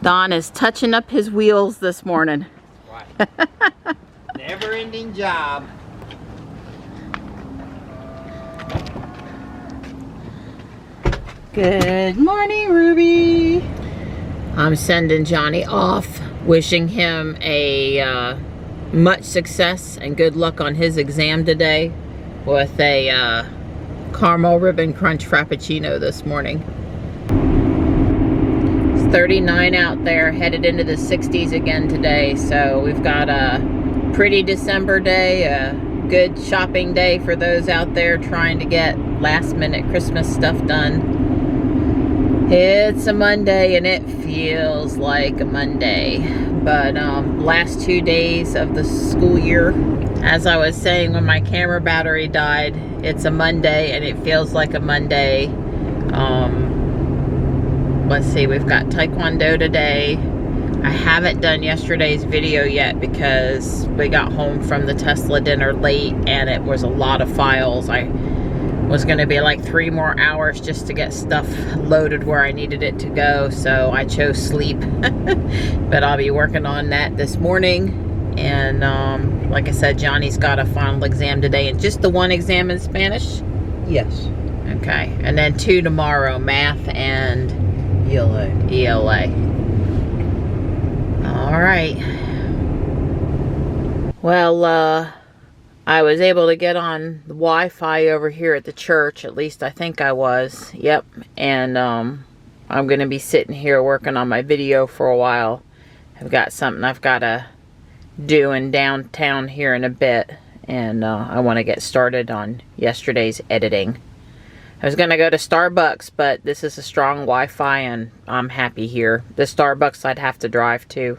Don is touching up his wheels this morning. Right. Never-ending job. Good morning, Ruby. I'm sending Johnny off, wishing him a much success and good luck on his exam today with a caramel ribbon crunch frappuccino this morning. It's 39 out there, headed into the 60s again today, so we've got a pretty December day, a good shopping day for those out there trying to get last minute Christmas stuff done. It's a Monday and it feels like a Monday, but last 2 days of the school year, as I was saying when my camera battery died, it's a Monday and it feels like a Monday. Let's see, we've got Taekwondo today. I haven't done yesterday's video yet because we got home from the Tesla dinner late and it was a lot of files. I was going to be like 3 more hours just to get stuff loaded where I needed it to go, so I chose sleep. But I'll be working on that this morning. And like I said, Johnny's got a final exam today, and just the one exam in Spanish? Yes. Okay, and then 2 tomorrow, math and ELA. All right. Well, I was able to get on the Wi-Fi over here at the church. At least I think I was. Yep. And I'm going to be sitting here working on my video for a while. I've got something I've got to do in downtown here in a bit. And I want to get started on yesterday's editing. I was going to go to Starbucks, but this is a strong Wi-Fi and I'm happy here. The Starbucks I'd have to drive to.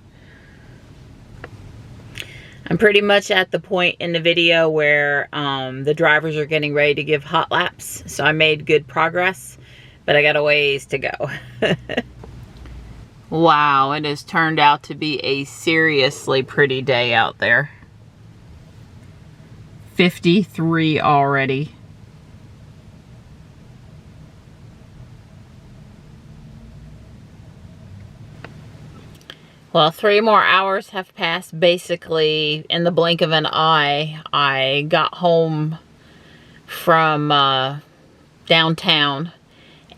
I'm pretty much at the point in the video where the drivers are getting ready to give hot laps. So I made good progress, but I got a ways to go. Wow, it has turned out to be a seriously pretty day out there. 53 already. Well, 3 more hours have passed basically in the blink of an eye. I got home from downtown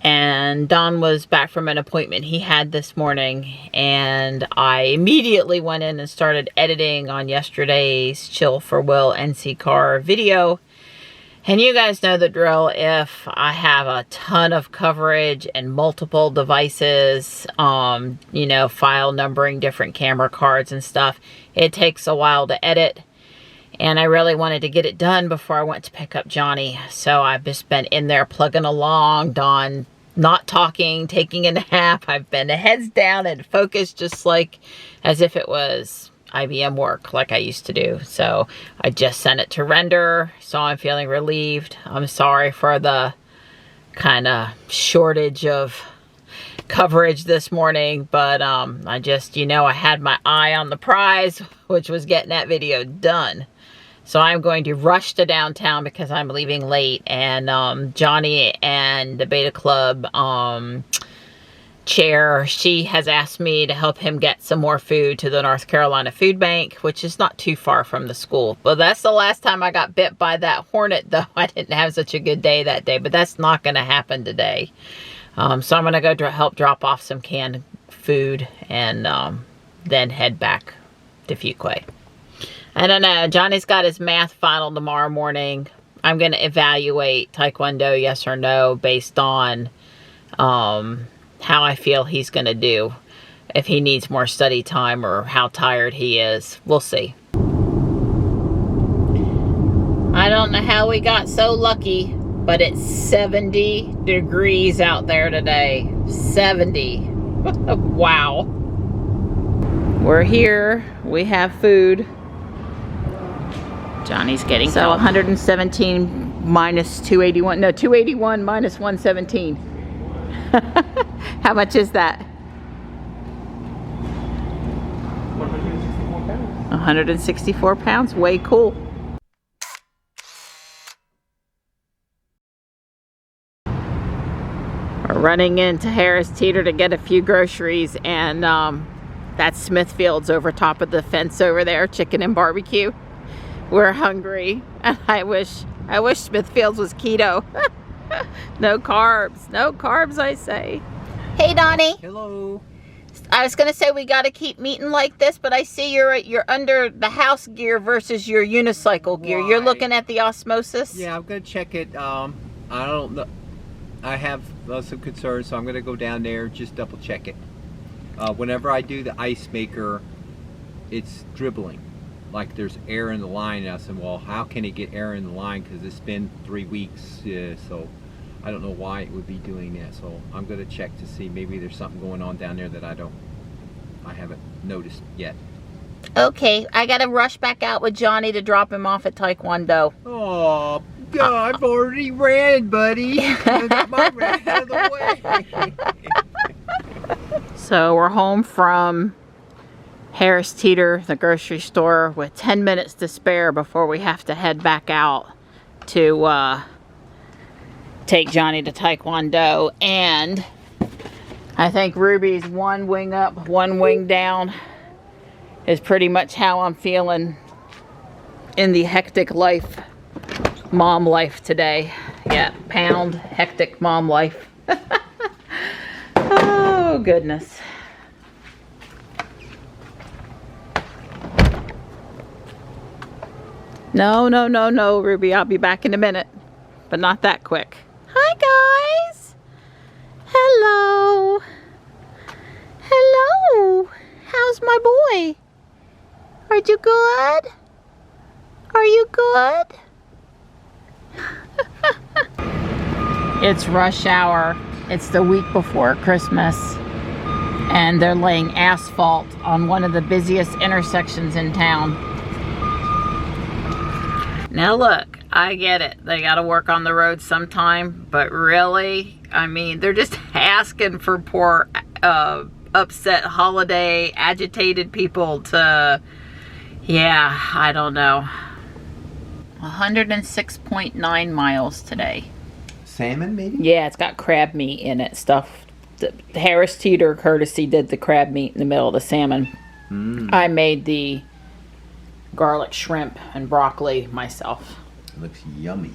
and Don was back from an appointment he had this morning, and I immediately went in and started editing on yesterday's Chill for Will NC Car video. And you guys know the drill. If I have a ton of coverage and multiple devices, you know, file numbering different camera cards and stuff, it takes a while to edit. And I really wanted to get it done before I went to pick up Johnny. So I've just been in there plugging along, Dawn not talking, taking a nap. I've been heads down and focused just like as if it was IBM work like I used to do. So I just sent it to render, so I'm feeling relieved. I'm sorry for the kind of shortage of coverage this morning, but I just, you know, I had my eye on the prize, which was getting that video done. So I'm going to rush to downtown because I'm leaving late, and Johnny and the Beta Club chair, she has asked me to help him get some more food to the North Carolina Food Bank, which is not too far from the school. But that's the last time I got bit by that hornet, though. I didn't have such a good day that day, but that's not going to happen today. So I'm going to go help drop off some canned food and then head back to Fuquay. I don't know. Johnny's got his math final tomorrow morning. I'm going to evaluate Taekwondo, yes or no, based on how I feel he's going to do. If he needs more study time or how tired he is. We'll see. I don't know how we got so lucky, but it's 70 degrees out there today. 70. Wow. We're here. We have food. Johnny's getting so 117 minus 281. No, 281 minus 117. How much is that? 164 pounds. 164 pounds? Way cool. We're Running into Harris Teeter to get a few groceries, and that's Smithfield's over top of the fence over there, chicken and barbecue. We're hungry, and I wish Smithfield's was keto. No carbs, I say. Hey, Donnie. Hello. I was gonna say we gotta keep meeting like this, but I see you're under the house gear versus your unicycle gear. You're looking at the osmosis. Yeah, I'm gonna check it. I don't know. I have some concerns, so I'm gonna go down there, just double check it. Whenever I do the ice maker, it's dribbling, like there's air in the line. And I said, well, how can it get air in the line? Because it's been 3 weeks, so I don't know why it would be doing that. So I'm gonna check to see maybe there's something going on down there that I haven't noticed yet. Okay, I gotta rush back out with Johnny to drop him off at Taekwondo. Oh, God, I've already ran, buddy. I got my ran out of the way. So we're home from Harris Teeter, the grocery store, with 10 minutes to spare before we have to head back out to take Johnny to Taekwondo. And I think Ruby's one wing up, one wing down is pretty much how I'm feeling in the hectic life, mom life today. Yeah, pound, hectic mom life. Oh, goodness. No, Ruby. I'll be back in a minute, but not that quick. Hi, guys. Hello. Hello. How's my boy? Are you good? Are you good? It's rush hour. It's the week before Christmas, and they're laying asphalt on one of the busiest intersections in town. Now look, I get it. They got to work on the road sometime, but really, I mean, they're just asking for poor, upset, holiday, agitated people to, yeah, I don't know. 106.9 miles today. Salmon, maybe? Yeah, it's got crab meat in it. Stuff. The Harris Teeter courtesy did the crab meat in the middle of the salmon. I made the garlic shrimp and broccoli myself. It looks yummy.